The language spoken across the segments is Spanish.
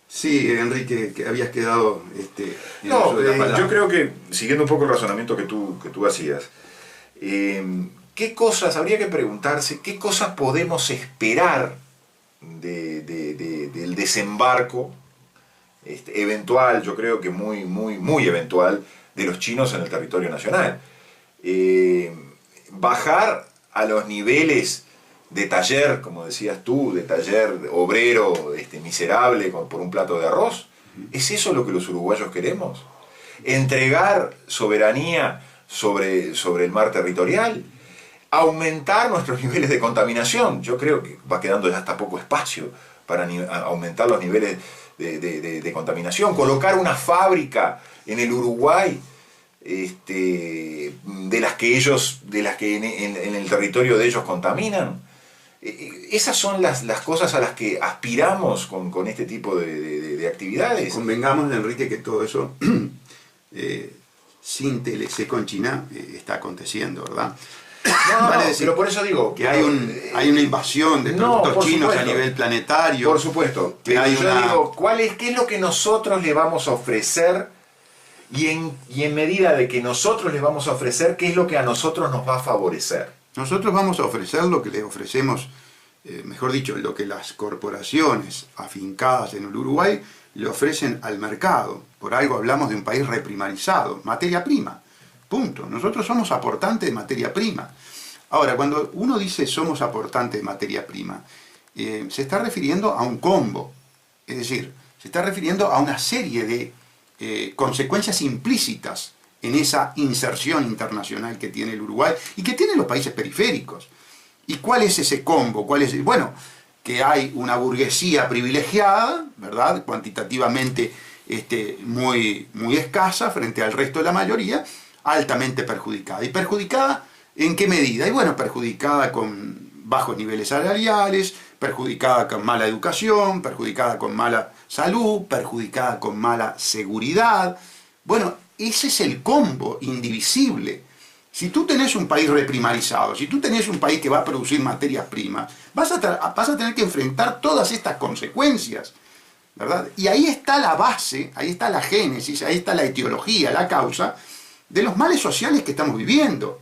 Sí, Enrique, que habías quedado en No, uso de la palabra. yo creo que, siguiendo un poco el razonamiento que tú hacías, ¿qué cosas, habría que preguntarse, qué cosas podemos esperar del desembarco eventual, yo creo que muy eventual, de los chinos en el territorio nacional? Bajar a los niveles de taller, como decías tú, de taller obrero miserable por un plato de arroz. ¿Es eso lo que los uruguayos queremos? ¿Entregar soberanía sobre el mar territorial? ¿Aumentar nuestros niveles de contaminación? Yo creo que va quedando ya hasta poco espacio para aumentar los niveles de contaminación. ¿Colocar una fábrica en el Uruguay de las que en el territorio de ellos contaminan? Esas son las cosas a las que aspiramos con este tipo de actividades. Convengamos, Enrique, que todo eso sin TLC con China está aconteciendo, ¿verdad? No, Vale decir pero por eso digo que hay una invasión de productos chinos supuesto, a nivel planetario. Por supuesto. Que Pero hay yo digo, ¿qué es lo que nosotros le vamos a ofrecer? Y en medida de que nosotros les vamos a ofrecer, ¿qué es lo que a nosotros nos va a favorecer? Nosotros vamos a ofrecer lo que le ofrecemos, mejor dicho, lo que las corporaciones afincadas en el Uruguay le ofrecen al mercado. Por algo hablamos de un país reprimarizado, materia prima, punto. Nosotros somos aportantes de materia prima. Ahora, cuando uno dice somos aportantes de materia prima, se está refiriendo a un combo, es decir, se está refiriendo a una serie de consecuencias implícitas en esa inserción internacional que tiene el Uruguay y que tienen los países periféricos. ¿Y cuál es ese combo? Bueno, que hay una burguesía privilegiada, ¿verdad? Cuantitativamente muy escasa frente al resto de la mayoría, altamente perjudicada. ¿Y perjudicada en qué medida? Y bueno, perjudicada con bajos niveles salariales, perjudicada con mala educación, perjudicada con mala salud, perjudicada con mala seguridad. Bueno, ese es el combo indivisible. Si tú tenés un país reprimarizado, si tú tenés un país que va a producir materias primas, vas a tener que enfrentar todas estas consecuencias, ¿verdad? Y ahí está la base, ahí está la génesis, ahí está la etiología, la causa de los males sociales que estamos viviendo.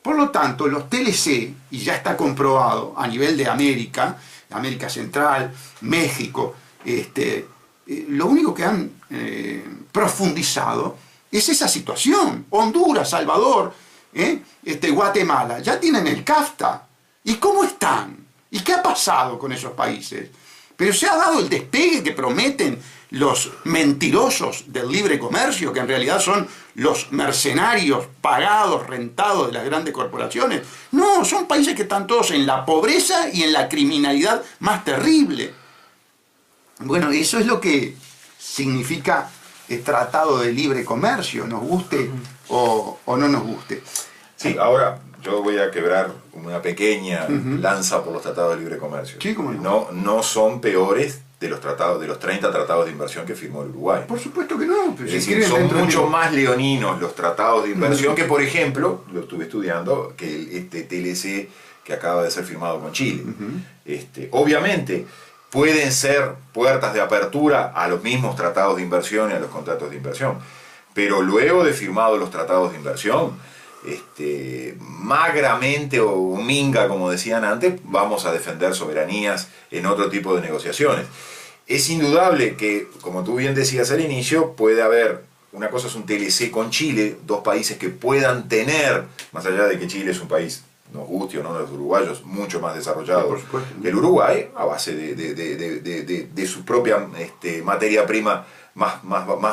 Por lo tanto, los TLC, y ya está comprobado a nivel de América Central, México, lo único que han profundizado es esa situación. Honduras, Salvador, Guatemala, ya tienen el CAFTA. ¿Y cómo están? ¿Y qué ha pasado con esos países? Pero se ha dado el despegue que prometen los mentirosos del libre comercio, que en realidad son los mercenarios pagados, rentados de las grandes corporaciones. No, son países que están todos en la pobreza y en la criminalidad más terrible. Bueno, eso es lo que significa el tratado de libre comercio, nos guste o no nos guste. Sí, ahora yo voy a quebrar una pequeña lanza por los tratados de libre comercio. Sí, cómo no. No son peores de los 30 tratados de inversión que firmó el Uruguay. Por supuesto que no. Es decir, son mucho más leoninos los tratados de inversión que, por ejemplo, lo estuve estudiando, que este TLC que acaba de ser firmado con Chile. Obviamente, pueden ser puertas de apertura a los mismos tratados de inversión y a los contratos de inversión. Pero luego de firmados los tratados de inversión, magramente o minga, como decían antes, vamos a defender soberanías en otro tipo de negociaciones. Es indudable que, como tú bien decías al inicio, puede haber, una cosa es un TLC con Chile, dos países que puedan tener, más allá de que Chile es un país, nos guste o no a los uruguayos, mucho más desarrollado que el Uruguay, a base de su propia materia prima más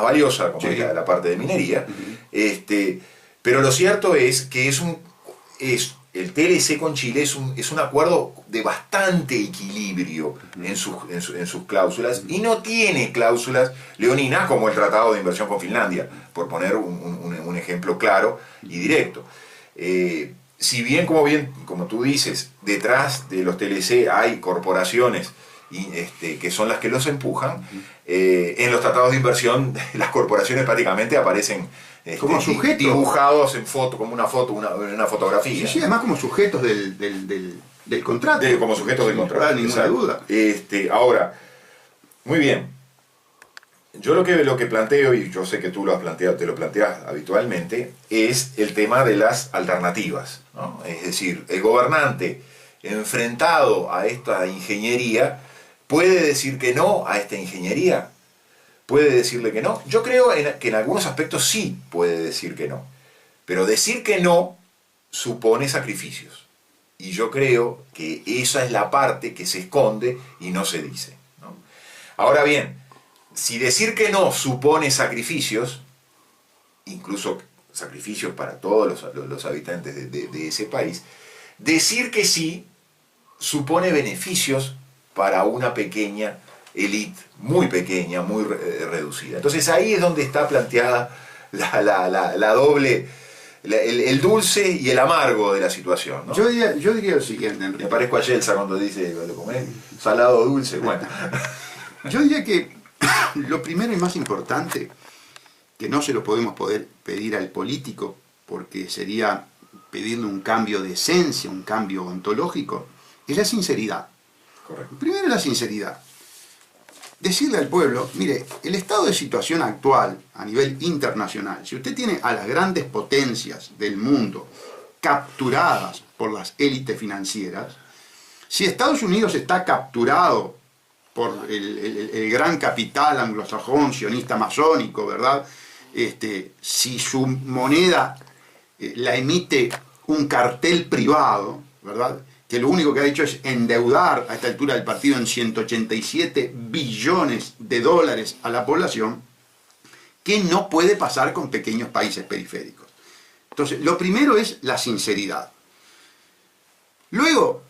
valiosa, como es la parte de minería. Pero lo cierto es que el TLC con Chile es un acuerdo de bastante equilibrio en sus cláusulas, y no tiene cláusulas leoninas como el tratado de inversión con Finlandia, por poner un ejemplo claro y directo. Si bien, como tú dices, detrás de los TLC hay corporaciones que son las que los empujan, en los tratados de inversión las corporaciones prácticamente aparecen como sujetos dibujados en foto, como una fotografía. Sí, además como sujetos del contrato. Como sujetos del contrato. No hay ninguna duda. Ahora, Muy bien. Yo lo que planteo, y yo sé que tú lo has planteado, te lo planteas habitualmente, es el tema de las alternativas, ¿no? Es decir, el gobernante enfrentado a esta ingeniería puede decir que no a esta ingeniería, puede decirle que no. Yo creo que en algunos aspectos sí puede decir que no, pero decir que no supone sacrificios. Y yo creo que esa es la parte que se esconde y no se dice, ¿no? Ahora bien, si decir que no supone sacrificios, incluso sacrificios para todos los habitantes de ese país, decir que sí supone beneficios para una pequeña élite, muy pequeña, muy reducida. Entonces ahí es donde está planteada la doble, el dulce y el amargo de la situación, ¿no? Yo diría lo siguiente, Enrique. Me parezco a Yeltsin cuando dice, ¿lo comés? Salado, dulce, bueno. Yo diría que lo primero y más importante, que no se lo podemos poder pedir al político, porque sería pedirle un cambio de esencia, un cambio ontológico, es la sinceridad. Correcto. Primero es la sinceridad. Decirle al pueblo, mire, el estado de situación actual a nivel internacional, si usted tiene a las grandes potencias del mundo capturadas por las élites financieras, si Estados Unidos está capturado por el gran capital anglosajón, sionista masónico, ¿verdad? Si su moneda la emite un cartel privado, ¿verdad?, que lo único que ha hecho es endeudar a esta altura del partido en 187 billones de dólares a la población, ¿qué no puede pasar con pequeños países periféricos? Entonces, lo primero es la sinceridad. Luego,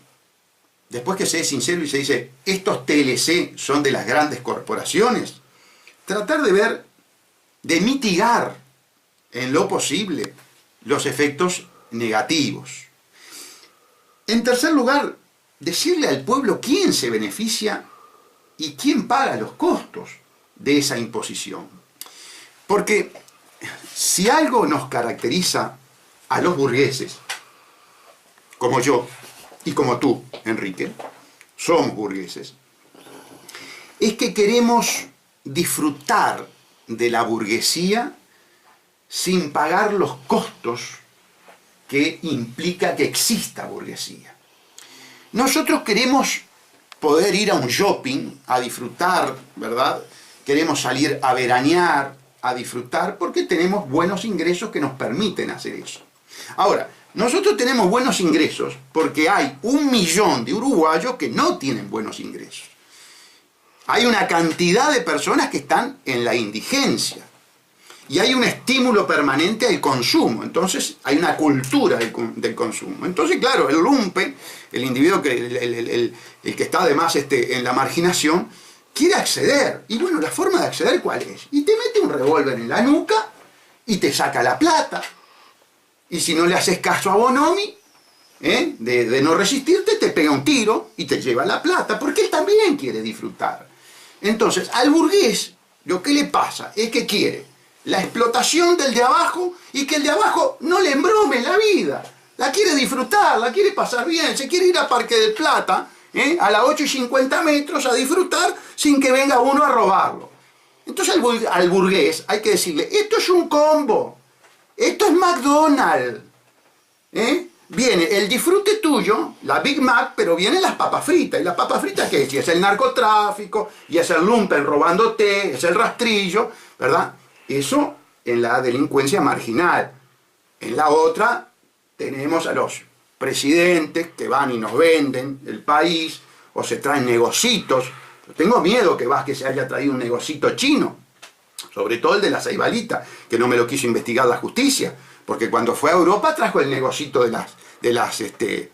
después que se es sincero y se dice, estos TLC son de las grandes corporaciones, tratar de ver, de mitigar en lo posible los efectos negativos. En tercer lugar, decirle al pueblo quién se beneficia y quién paga los costos de esa imposición. Porque si algo nos caracteriza a los burgueses, como yo y como tú, Enrique, somos burgueses, es que queremos disfrutar de la burguesía sin pagar los costos que implica que exista burguesía. Nosotros queremos poder ir a un shopping, a disfrutar, ¿verdad? Queremos salir a veranear, a disfrutar, porque tenemos buenos ingresos que nos permiten hacer eso. Ahora, nosotros tenemos buenos ingresos porque hay 1 millón de uruguayos que no tienen buenos ingresos. Hay una cantidad de personas que están en la indigencia. Y hay un estímulo permanente al consumo, entonces hay una cultura del consumo. Entonces, claro, el lumpen, el individuo, el que está además en la marginación, quiere acceder. Y bueno, la forma de acceder, ¿cuál es? Y te mete un revólver en la nuca y te saca la plata. Y si no le haces caso a Bonomi, de no resistirte, te pega un tiro y te lleva la plata, porque él también quiere disfrutar. Entonces, al burgués, lo que le pasa es que quiere la explotación del de abajo y que el de abajo no le embrome la vida. La quiere disfrutar, la quiere pasar bien, se quiere ir a Parque del Plata, a las 8:50 metros a disfrutar sin que venga uno a robarlo. Entonces al burgués hay que decirle, esto es un combo, esto es McDonald's. Viene el disfrute tuyo, la Big Mac, pero vienen las papas fritas. ¿Y las papas fritas qué es? Y es el narcotráfico, y es el lumpen robándote, es el rastrillo, ¿verdad? Eso en la delincuencia marginal. En la otra tenemos a los presidentes que van y nos venden el país, o se traen negocitos. Yo tengo miedo que Vázquez se haya traído un negocito chino, sobre todo el de la Ceibalita, que no me lo quiso investigar la justicia, porque cuando fue a Europa trajo el negocito de las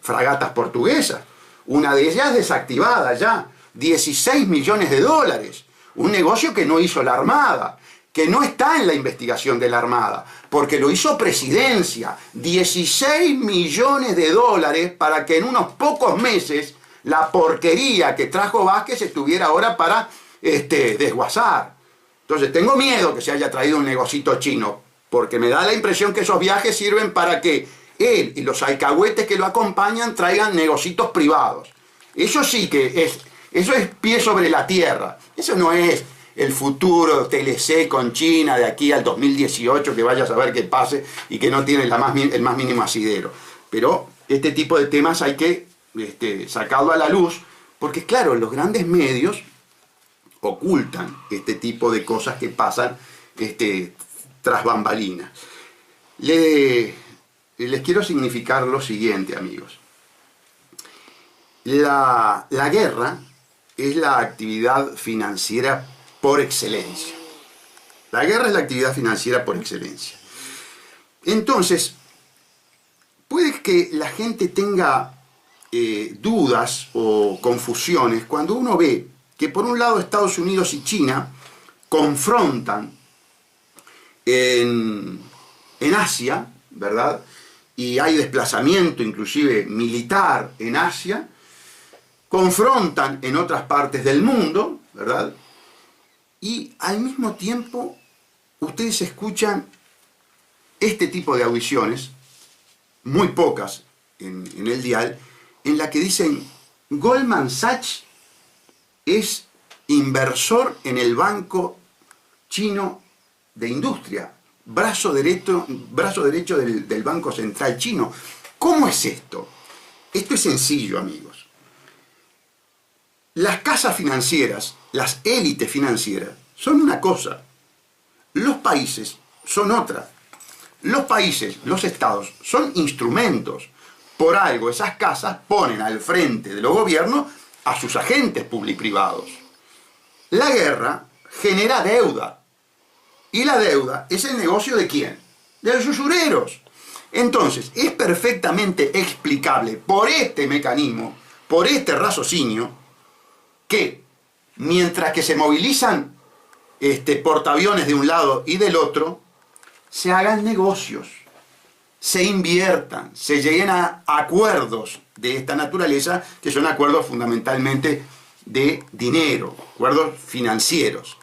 fragatas portuguesas. Una de ellas desactivada ya, 16 millones de dólares. Un negocio que no hizo la Armada, que no está en la investigación de la Armada, porque lo hizo Presidencia. 16 millones de dólares para que en unos pocos meses la porquería que trajo Vázquez estuviera ahora para desguazar. Entonces tengo miedo que se haya traído un negocito chino, porque me da la impresión que esos viajes sirven para que él y los alcahuetes que lo acompañan traigan negocitos privados. Eso sí que Eso es pie sobre la tierra. Eso no es el futuro TLC con China de aquí al 2018, que vaya a saber qué pase y que no tiene el más mínimo asidero. Pero este tipo de temas hay que sacarlo a la luz, porque claro, los grandes medios ocultan este tipo de cosas que pasan tras bambalinas. Les quiero significar lo siguiente, amigos. La guerra es la actividad financiera por excelencia. La guerra es la actividad financiera por excelencia. Entonces, puede que la gente tenga dudas o confusiones cuando uno ve que por un lado Estados Unidos y China confrontan en Asia, ¿verdad? Y hay desplazamiento inclusive militar en Asia, confrontan en otras partes del mundo, ¿verdad? Y al mismo tiempo ustedes escuchan este tipo de audiciones, muy pocas en el dial, en la que dicen Goldman Sachs es inversor en el Banco Chino de Industria, brazo derecho del Banco Central Chino. ¿Cómo es esto? Esto es sencillo, amigos. Las casas financieras, las élites financieras, son una cosa. Los países son otra. Los países, los estados, son instrumentos. Por algo, esas casas ponen al frente de los gobiernos a sus agentes public-privados. La guerra genera deuda. Y la deuda es el negocio ¿de quién? De los usureros. Entonces, es perfectamente explicable por este mecanismo, por este raciocinio, que mientras que se movilizan portaaviones de un lado y del otro, se hagan negocios, se inviertan, se lleguen a acuerdos de esta naturaleza, que son acuerdos fundamentalmente de dinero, acuerdos financieros.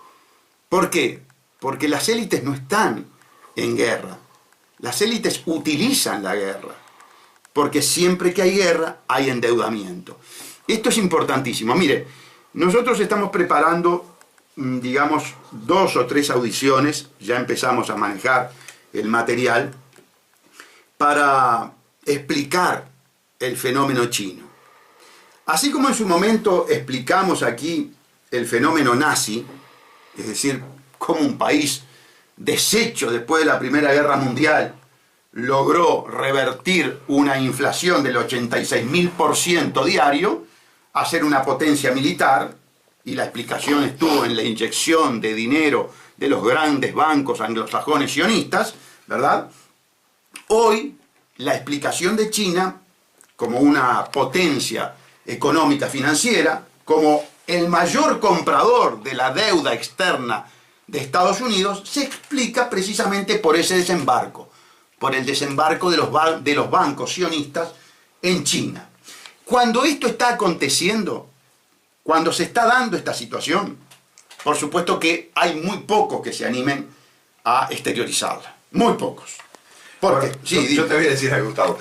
¿Por qué? Porque las élites no están en guerra. Las élites utilizan la guerra. Porque siempre que hay guerra, hay endeudamiento. Esto es importantísimo. Mire, nosotros estamos preparando, digamos, 2 o 3 audiciones. Ya empezamos a manejar el material para explicar el fenómeno chino. Así como en su momento explicamos aquí el fenómeno nazi, es decir, cómo un país deshecho después de la Primera Guerra Mundial logró revertir una inflación del 86.000% diario a ser una potencia militar, y la explicación estuvo en la inyección de dinero de los grandes bancos anglosajones sionistas, ¿verdad? Hoy, la explicación de China como una potencia económica financiera, como el mayor comprador de la deuda externa de Estados Unidos, se explica precisamente por ese desembarco, por el desembarco de los bancos sionistas en China. Cuando esto está aconteciendo, cuando se está dando esta situación, por supuesto que hay muy pocos que se animen a exteriorizarla, muy pocos. Porque, bueno, sí, yo te voy a decir algo, Gustavo,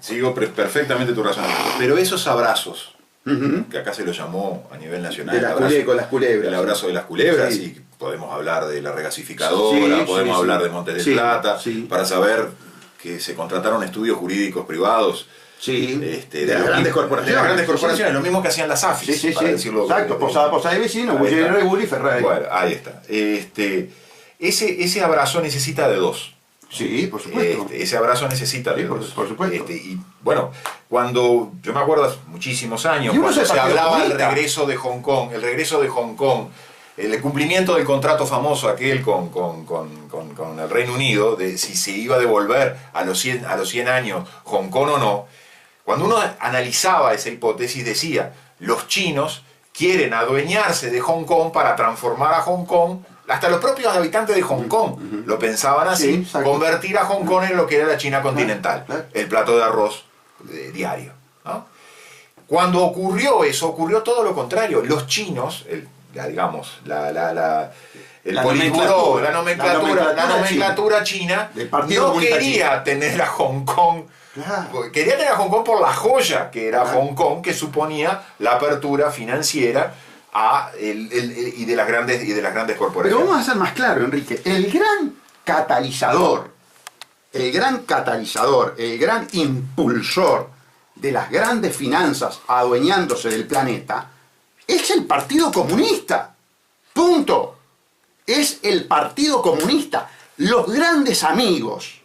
sigo perfectamente tu razonamiento, pero esos abrazos, que acá se lo llamó a nivel nacional, con las culebras. El abrazo de las culebras, sí. Y podemos hablar de la regasificadora, podemos hablar de Montes del Plata, para saber que se contrataron estudios jurídicos privados. Sí, de las grandes corporaciones. De las grandes corporaciones, lo mismo que hacían las AFIS, para decirlo. Exacto, Posada de Vecinos, Bullery Reguli y Ferrari. Bueno, ahí está. Ese abrazo necesita de dos. Sí, por supuesto. Ese abrazo necesita de dos. Por supuesto. Y bueno, cuando yo me acuerdo hace muchísimos años, cuando se hablaba del regreso de Hong Kong, el cumplimiento del contrato famoso aquel con el Reino Unido, de si se iba a devolver a los 100 años Hong Kong o no, cuando uno analizaba esa hipótesis decía, los chinos quieren adueñarse de Hong Kong para transformar a Hong Kong. Hasta los propios habitantes de Hong Kong lo pensaban así, convertir a Hong Kong en lo que era la China continental, el plato de arroz diario, ¿no? Cuando ocurrió eso, ocurrió todo lo contrario. Los chinos, la nomenclatura china no quería tener a Hong Kong Claro. Quería tener a Hong Kong por la joya que era Hong Kong, que suponía la apertura financiera y de las grandes Pero corporaciones. vamos a ser más claro, Enrique. El gran catalizador, el gran impulsor de las grandes finanzas adueñándose del planeta es el Partido Comunista. Punto. Es el Partido Comunista. Los grandes amigos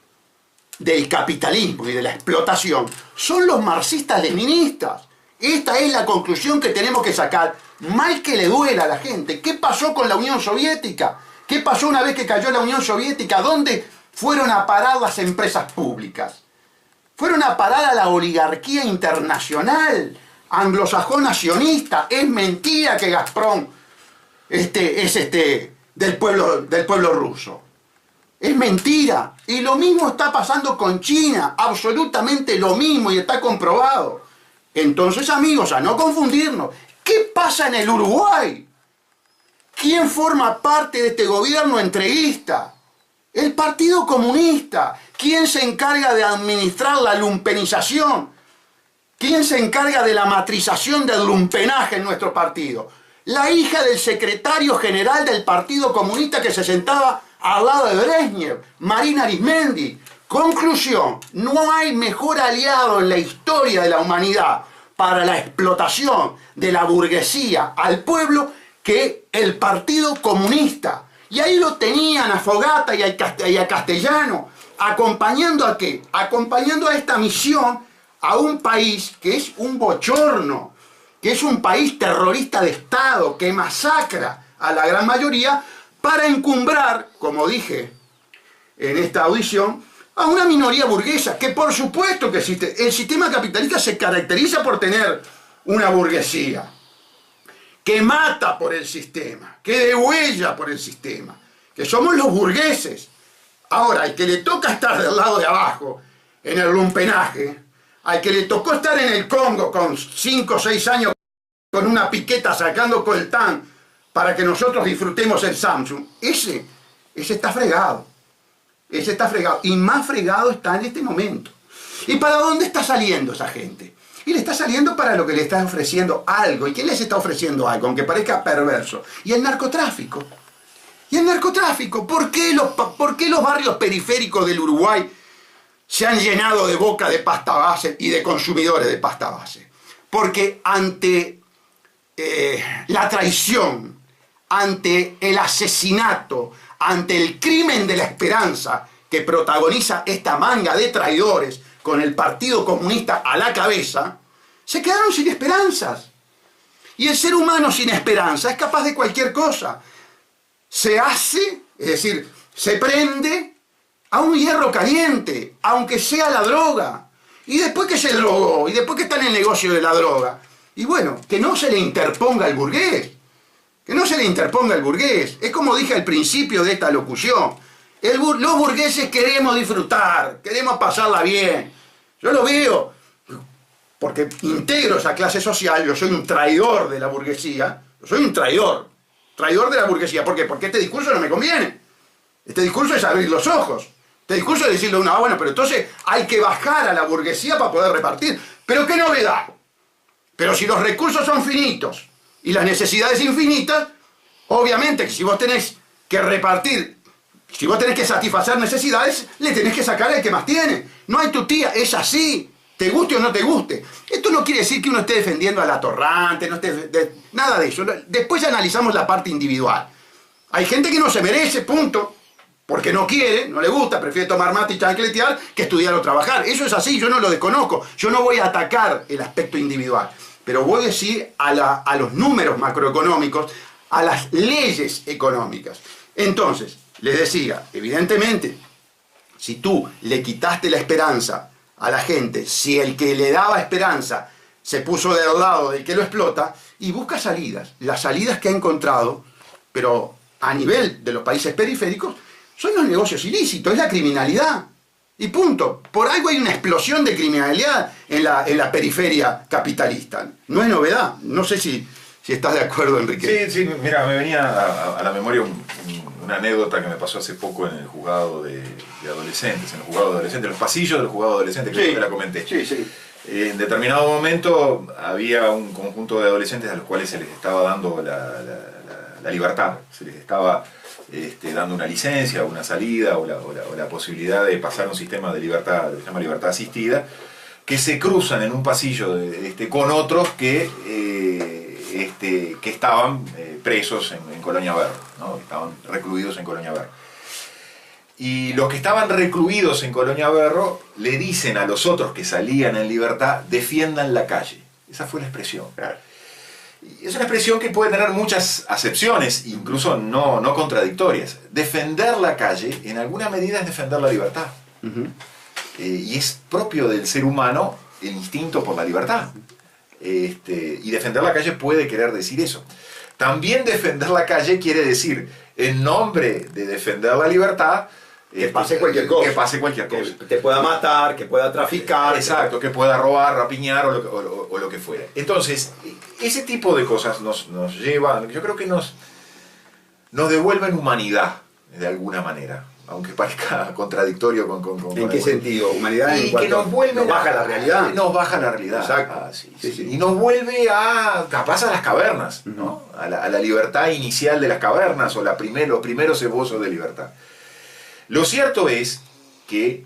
del capitalismo y de la explotación son los marxistas-leninistas. Esta es la conclusión que tenemos que sacar, mal que le duela a la gente. ¿Qué pasó con la Unión Soviética? ¿Qué pasó una vez que cayó la Unión Soviética? ¿Dónde fueron a parar las empresas públicas? Fueron a parar a la oligarquía internacional, anglosajona sionista. Es mentira que Gazprom es del pueblo ruso. Es mentira. Y lo mismo está pasando con China. Absolutamente lo mismo y está comprobado. Entonces, amigos, a no confundirnos. ¿Qué pasa en el Uruguay? ¿Quién forma parte de este gobierno entreguista? El Partido Comunista. ¿Quién se encarga de administrar la lumpenización? ¿Quién se encarga de la matrización del lumpenaje en nuestro partido? La hija del secretario general del Partido Comunista que se sentaba al lado de Brezhnev, Marina Arismendi. Conclusión, no hay mejor aliado en la historia de la humanidad para la explotación de la burguesía al pueblo que el Partido Comunista. Y ahí lo tenían a Fogata y a Castellano, acompañando ¿a qué? Acompañando a esta misión a un país que es un bochorno, que es un país terrorista de Estado, que masacra a la gran mayoría para encumbrar, como dije en esta audición, a una minoría burguesa, que por supuesto que existe. El sistema capitalista se caracteriza por tener una burguesía que mata por el sistema, que degüella por el sistema, que somos los burgueses. Ahora, al que le toca estar del lado de abajo, en el lumpenaje, al que le tocó estar en el Congo con 5 o 6 años con una piqueta sacando coltán para que nosotros disfrutemos el Samsung, ese está fregado. Ese está fregado. Y más fregado está en este momento. ¿Y para dónde está saliendo esa gente? Y le está saliendo para lo que le está ofreciendo algo. ¿Y quién les está ofreciendo algo? Aunque parezca perverso. Y el narcotráfico. Y el narcotráfico. ¿Por qué los barrios periféricos del Uruguay se han llenado de boca de pasta base y de consumidores de pasta base? Porque ante la traición, ante el asesinato, ante el crimen de la esperanza que protagoniza esta manga de traidores con el Partido Comunista a la cabeza, se quedaron sin esperanzas. Y el ser humano sin esperanza es capaz de cualquier cosa. Se hace, es decir, se prende a un hierro caliente, aunque sea la droga. Y después que se drogó, y después que está en el negocio de la droga, y bueno, que no se le interponga al burgués. Que no se le interponga al burgués. Es como dije al principio de esta locución. Los burgueses queremos disfrutar, queremos pasarla bien. Yo lo veo, porque integro esa clase social, yo soy un traidor de la burguesía. Yo soy un traidor de la burguesía. ¿Por qué? Porque este discurso no me conviene. Este discurso es abrir los ojos. Este discurso es decirle a una, bueno, pero entonces hay que bajar a la burguesía para poder repartir. Pero qué novedad. Pero si los recursos son finitos y las necesidades infinitas, obviamente que si vos tenés que repartir, si vos tenés que satisfacer necesidades, le tenés que sacar al que más tiene. No hay tu tía, es así, te guste o no te guste. Esto no quiere decir que uno esté defendiendo al atorrante, nada de eso. Después ya analizamos la parte individual. Hay gente que no se merece, punto, porque no quiere, no le gusta, prefiere tomar mate y chancletear que estudiar o trabajar. Eso es así, yo no lo desconozco. Yo no voy a atacar el aspecto individual, pero voy a decir a los números macroeconómicos, a las leyes económicas. Entonces, les decía, evidentemente, si tú le quitaste la esperanza a la gente, si el que le daba esperanza se puso del lado del que lo explota, y busca salidas, las salidas que ha encontrado, pero a nivel de los países periféricos, son los negocios ilícitos, es la criminalidad. Y punto. Por algo hay una explosión de criminalidad en la periferia capitalista. No es novedad. No sé si si estás de acuerdo, Enrique. Sí, mira, me venía a la memoria una anécdota que me pasó hace poco en el juzgado de adolescentes, en los pasillos del juzgado de adolescentes, que te la comenté. Sí. En determinado momento había un conjunto de adolescentes a los cuales se les estaba dando la libertad, se les estaba dando una licencia, una salida o la posibilidad de pasar un sistema de libertad, que se llama libertad asistida, que se cruzan en un pasillo con otros que estaban presos en Colonia Berro, ¿no? Estaban recluidos en Colonia Berro. Y los que estaban recluidos en Colonia Berro le dicen a los otros que salían en libertad: defiendan la calle. Esa fue la expresión. Y es una expresión que puede tener muchas acepciones, incluso no contradictorias. Defender la calle, en alguna medida, es defender la libertad. Y es propio del ser humano el instinto por la libertad. Y defender la calle puede querer decir eso. También defender la calle quiere decir, en nombre de defender la libertad, que pase cualquier cosa. Que pase cualquier cosa. Que te pueda matar, que pueda traficar. Exacto, que pueda robar, rapiñar o lo que fuera. Entonces, ese tipo de cosas nos llevan, yo creo que nos devuelven humanidad, de alguna manera. Aunque parezca contradictorio con ¿En qué sentido? ¿Humanidad en cuanto nos baja la realidad? Nos baja la realidad. Exacto. Sí. Y nos vuelve capaz a las cavernas, ¿no? A la libertad inicial de las cavernas, o los primeros esbozos de libertad. Lo cierto es que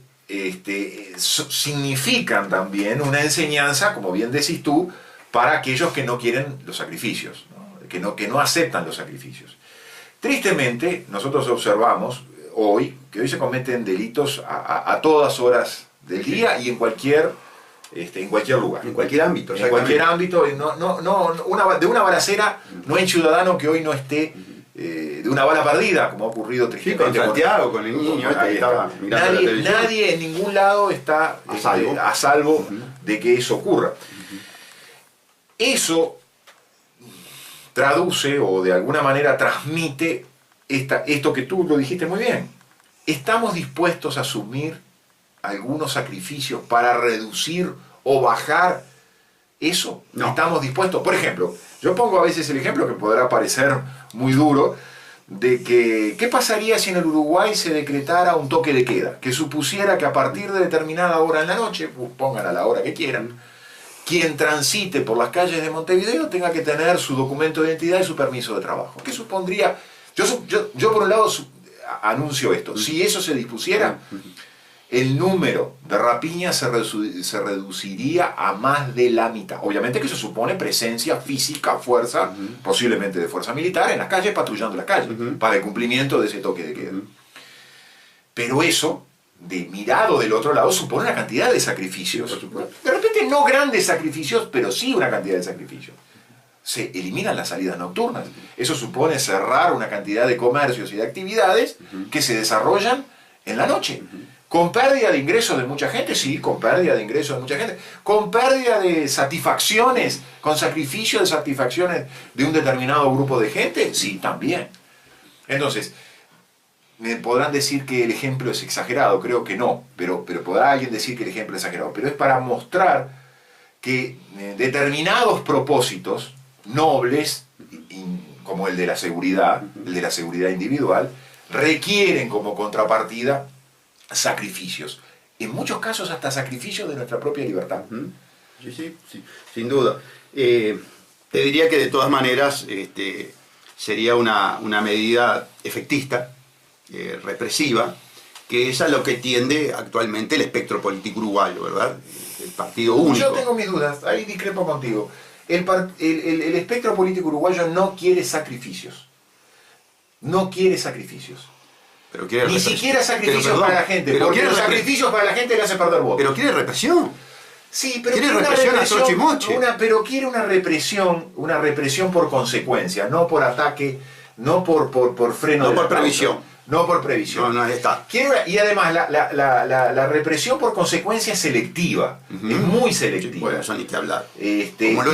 significan también una enseñanza, como bien decís tú, para aquellos que no quieren los sacrificios, ¿no? Que no aceptan los sacrificios. Tristemente, nosotros observamos que hoy se cometen delitos a todas horas del día y en cualquier lugar. En cualquier ámbito. En cualquier ámbito. De una balacera no hay ciudadano que hoy no esté de una bala perdida, como ha ocurrido tristemente. Sí, con Santiago, con el niño que estaba mirando la televisión. Nadie en ningún lado está a salvo de que eso ocurra. Eso traduce o de alguna manera transmite esto que tú lo dijiste muy bien. ¿Estamos dispuestos a asumir algunos sacrificios para reducir o bajar eso? No. ¿Estamos dispuestos? Por ejemplo, yo pongo a veces el ejemplo que podrá parecer muy duro, de que ¿qué pasaría si en el Uruguay se decretara un toque de queda? Que supusiera que a partir de determinada hora en la noche, pongan a la hora que quieran, quien transite por las calles de Montevideo tenga que tener su documento de identidad y su permiso de trabajo. ¿Qué supondría? Yo por un lado anuncio esto: si eso se dispusiera, el número de rapiñas se reduciría a más de la mitad. Obviamente que eso supone presencia física, fuerza, posiblemente de fuerza militar, en las calles, patrullando las calles, para el cumplimiento de ese toque de queda. Pero eso, mirado del otro lado, supone una cantidad de sacrificios. De repente no grandes sacrificios, pero sí una cantidad de sacrificios. Se eliminan las salidas nocturnas. Eso supone cerrar una cantidad de comercios y de actividades que se desarrollan en la noche. ¿Con pérdida de ingresos de mucha gente? Sí, con pérdida de ingresos de mucha gente. ¿Con pérdida de satisfacciones, con sacrificio de satisfacciones de un determinado grupo de gente? Sí, también. Entonces, me podrán decir que el ejemplo es exagerado, creo que no, pero podrá alguien decir que el ejemplo es exagerado. Pero es para mostrar que determinados propósitos nobles, como el de la seguridad individual, requieren como contrapartida sacrificios. En muchos casos hasta sacrificios de nuestra propia libertad. Sí, sin duda. Te diría que de todas maneras sería una medida efectista, represiva, que es a lo que tiende actualmente el espectro político uruguayo, ¿verdad? El partido único. Yo tengo mis dudas, ahí discrepo contigo. El espectro político uruguayo no quiere sacrificios. No quiere sacrificios. Pero quiere Ni siquiera sacrificios para la gente, porque los sacrificios para la gente le hace perder votos. Pero quiere represión. Sí, pero quiere represión a troche y moche. Pero quiere una represión por consecuencia, no por ataque, no por freno. No por previsión. No por previsión. No está. Y además la represión por consecuencia es selectiva, es muy selectiva. Bueno, eso ni que hablar. Y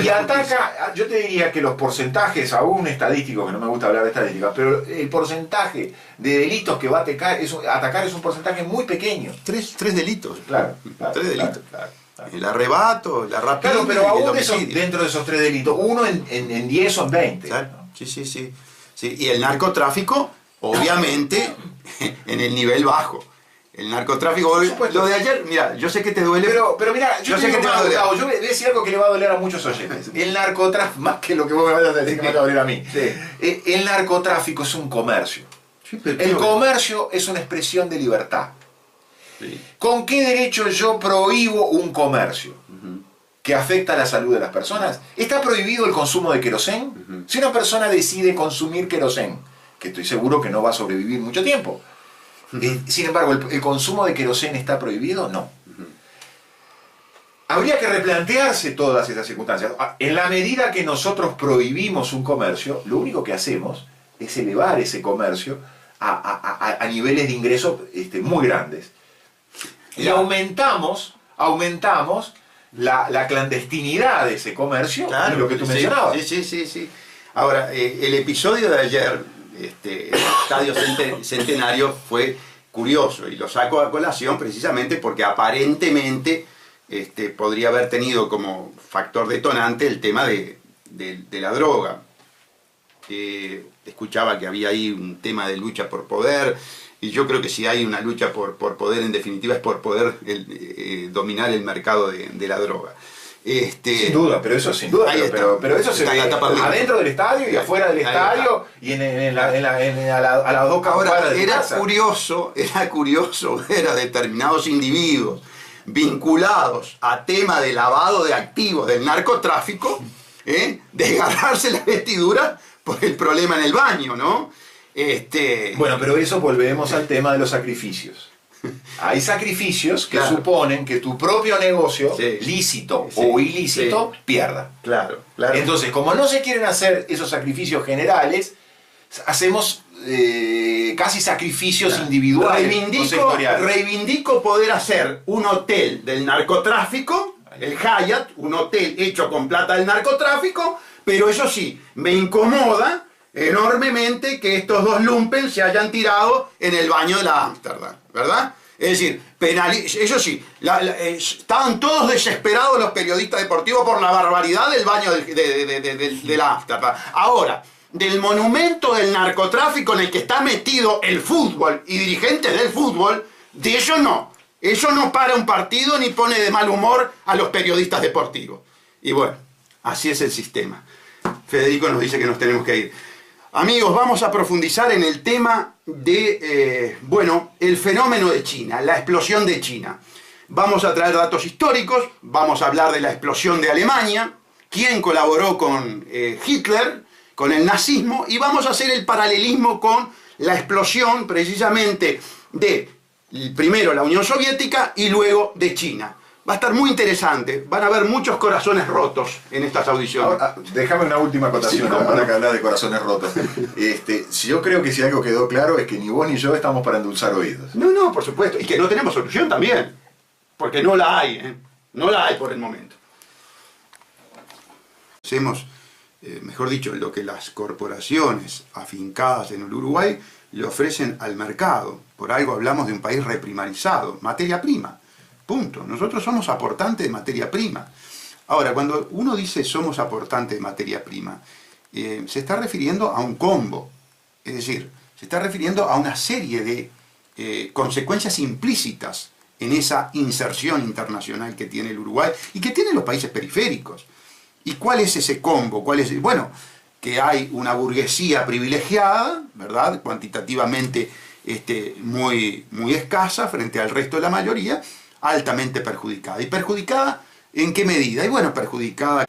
ataca, yo te diría que los porcentajes, aún estadísticos, que no me gusta hablar de estadísticas, pero el porcentaje de delitos que va a atacar es un porcentaje muy pequeño. Tres delitos. Claro. Tres delitos. Claro. El arrebato, la rapina. Claro, pero y el aún homicidio. dentro de esos 3 delitos, uno en 10 son 20. Claro. Sí. Y el narcotráfico, obviamente, en el nivel bajo. El narcotráfico, lo de ayer, mira, yo sé que te duele. Pero mira, yo sé que te va a doler. Yo voy a decir algo que le va a doler a muchos oyentes. El narcotráfico, más que lo que vos me vas a decir que me va a doler a mí. Sí. El narcotráfico es un comercio. Sí, pero El comercio es una expresión de libertad. Sí. ¿Con qué derecho yo prohíbo un comercio que afecta a la salud de las personas? ¿Está prohibido el consumo de querosén? Si una persona decide consumir querosén, que estoy seguro que no va a sobrevivir mucho tiempo, sin embargo, ¿el consumo de querosén está prohibido? No. Habría que replantearse todas esas circunstancias. En la medida que nosotros prohibimos un comercio, lo único que hacemos es elevar ese comercio a niveles de ingresos muy grandes. Y aumentamos la clandestinidad de ese comercio, claro, lo que tú mencionabas. Sí. Ahora, el episodio de ayer, el Estadio Centenario, fue curioso y lo saco a colación precisamente porque aparentemente podría haber tenido como factor detonante el tema de la droga. Escuchaba que había ahí un tema de lucha por poder. Y yo creo que si hay una lucha por poder, en definitiva, es por poder dominar el mercado de la droga. Sin duda, pero eso sin duda. Pero eso se ve adentro del estadio y afuera del estadio y a las dos cuadras de era casa. curioso ver a determinados individuos vinculados a tema de lavado de activos del narcotráfico, desgarrarse las vestiduras por el problema en el baño, ¿no? Bueno, pero eso volvemos al tema de los sacrificios. Hay sacrificios que suponen que tu propio negocio, lícito o ilícito, pierda. Claro. Entonces, como no se quieren hacer esos sacrificios generales, hacemos casi sacrificios individuales o sectoriales. Reivindico poder hacer un hotel del narcotráfico, el Hyatt, un hotel hecho con plata del narcotráfico, pero eso sí, me incomoda enormemente que estos dos lumpen se hayan tirado en el baño de la Ámsterdam, ¿verdad? Es decir, eso sí, estaban todos desesperados los periodistas deportivos por la barbaridad del baño de la Ámsterdam. Ahora, del monumento del narcotráfico en el que está metido el fútbol y dirigentes del fútbol, de eso no. Eso no para un partido ni pone de mal humor a los periodistas deportivos. Y bueno, así es el sistema. Federico nos dice que nos tenemos que ir. Amigos, vamos a profundizar en el tema de, el fenómeno de China, la explosión de China. Vamos a traer datos históricos, vamos a hablar de la explosión de Alemania, quién colaboró con Hitler, con el nazismo, y vamos a hacer el paralelismo con la explosión precisamente de, primero, la Unión Soviética y luego de China. Va a estar muy interesante, van a haber muchos corazones rotos en estas audiciones. Ahora, déjame una última acotación ahora que hablas de corazones rotos. Yo creo que si algo quedó claro es que ni vos ni yo estamos para endulzar oídos. No, por supuesto, y que no tenemos solución también, porque no la hay, no la hay por el momento. Hacemos, mejor dicho, lo que las corporaciones afincadas en el Uruguay le ofrecen al mercado. Por algo hablamos de un país reprimarizado, materia prima. Punto. Nosotros somos aportantes de materia prima. Ahora, cuando uno dice somos aportantes de materia prima, se está refiriendo a un combo. Es decir, se está refiriendo a una serie de consecuencias implícitas en esa inserción internacional que tiene el Uruguay y que tienen los países periféricos. ¿Y cuál es ese combo? Bueno, que hay una burguesía privilegiada, ¿verdad? Cuantitativamente muy escasa frente al resto de la mayoría, altamente perjudicada. ¿Y perjudicada en qué medida? Y bueno, perjudicada...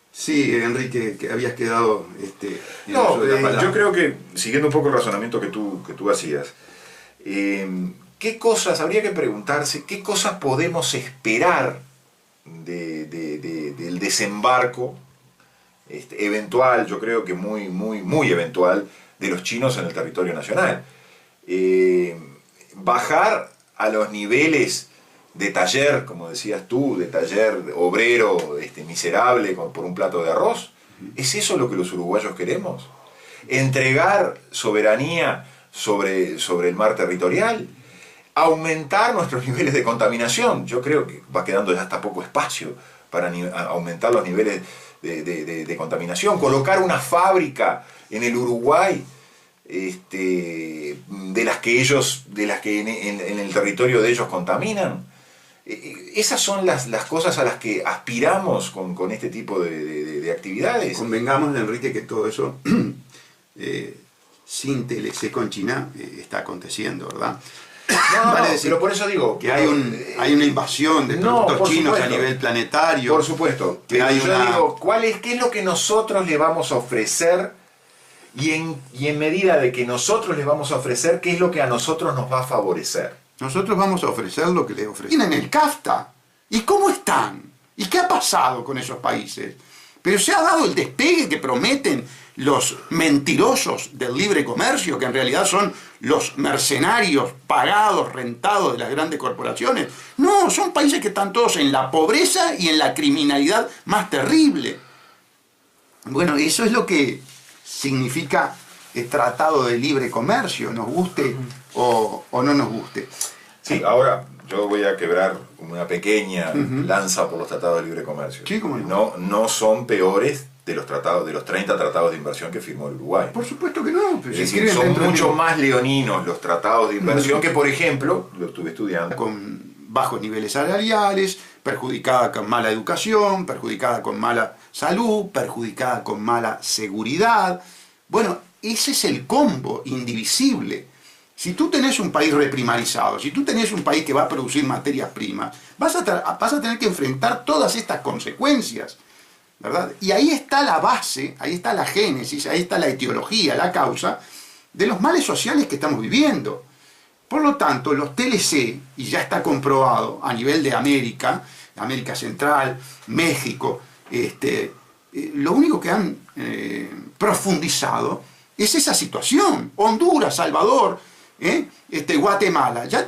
Sí, Enrique, que habías quedado... yo creo que, siguiendo un poco el razonamiento que tú hacías, ¿qué cosas, habría que preguntarse, qué cosas podemos esperar del desembarco eventual, yo creo que muy eventual, de los chinos en el territorio nacional? Bajar a los niveles de taller, como decías tú, de taller obrero miserable por un plato de arroz. ¿Es eso lo que los uruguayos queremos? ¿Entregar soberanía sobre el mar territorial? aumentar nuestros niveles de contaminación. Yo creo que va quedando ya hasta poco espacio para aumentar los niveles de contaminación. Colocar una fábrica en el Uruguay de las que en el territorio de ellos contaminan. Esas son las cosas a las que aspiramos con este tipo de actividades. Convengamos, Enrique, que todo eso sin TLC con China está aconteciendo, ¿verdad? No, vale decir, pero por eso digo que hay una invasión de productos chinos a nivel planetario. Por supuesto. Que hay digo, ¿qué es lo que nosotros le vamos a ofrecer? Y en medida de que nosotros les vamos a ofrecer, ¿qué es lo que a nosotros nos va a favorecer? Nosotros vamos a ofrecer lo que les ofrecen en el CAFTA. ¿Y cómo están? ¿Y qué ha pasado con esos países? Pero se ha dado el despegue que prometen los mentirosos del libre comercio, que en realidad son los mercenarios pagados, rentados de las grandes corporaciones. No, son países que están todos en la pobreza y en la criminalidad más terrible. Bueno, eso es lo que significa el Tratado de Libre Comercio, nos guste o no nos guste. Sí, ahora yo voy a quebrar una pequeña lanza por los tratados de libre comercio. Sí, ¿cómo no? No son peores de los 30 tratados de inversión que firmó el Uruguay. Por supuesto que no. Es decir, son mucho más leoninos los tratados de inversión que, por ejemplo, lo estuve estudiando. Con bajos niveles salariales, perjudicada con mala educación, perjudicada con mala salud, perjudicada con mala seguridad. Bueno, ese es el combo indivisible. Si tú tenés un país reprimarizado, si tú tenés un país que va a producir materias primas, vas a tener que enfrentar todas estas consecuencias, ¿verdad? Y ahí está la base, ahí está la génesis, ahí está la etiología, la causa de los males sociales que estamos viviendo. Por lo tanto, los TLC, y ya está comprobado a nivel de América Central, México, lo único que han profundizado es esa situación. Honduras, Salvador, Guatemala, ya